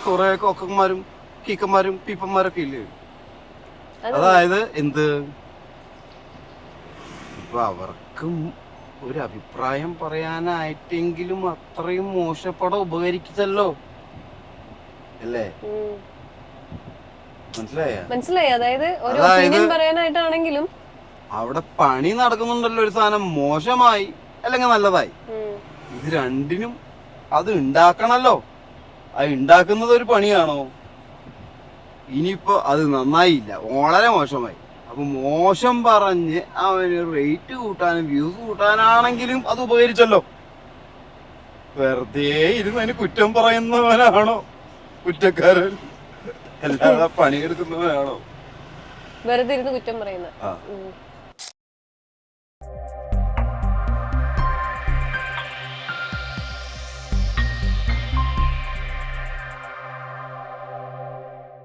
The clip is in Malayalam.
കൊറേ കൊക്കന്മാരും കീക്കന്മാരും പീപ്പന്മാരൊക്കെ ഇല്ലേ? അതായത് എന്ത് ഇപ്പൊ അവർക്കും ഒരു അഭിപ്രായം പറയാനായിട്ടെങ്കിലും അത്രയും മോശപ്പടം ഉപകരിച്ചല്ലോ അല്ലേ? മനസ്സിലായി. അതായത് ഒരു ഒപ്പീനിയൻ പറയാനായിട്ടാണെങ്കിലും അവിടെ പണി നടക്കുന്നുണ്ടല്ലോ, ഒരു സാധനം മോശമായി അല്ലെങ്കിൽ നല്ലതായി, ഇത് രണ്ടിനും അത് ഉണ്ടാക്കണല്ലോ. അത് ഉണ്ടാക്കുന്നത് ഒരു പണിയാണോ? ഇനിയിപ്പോ അത് നന്നായില്ല, വളരെ മോശമായി, അപ്പൊ മോശം പറഞ്ഞ് അവന് റേറ്റ് കൂട്ടാനും വ്യൂസ് കൂട്ടാനാണെങ്കിലും അത് ഉപകരിച്ചല്ലോ. വെറുതെ ഇരുന്നതിന് കുറ്റം പറയുന്നവനാണോ കുറ്റക്കാരൻ? അല്ലാതെ പണിയെടുക്കുന്നവനാണോ വെറുതെ ഇരുന്ന് കുറ്റം പറയുന്നത്?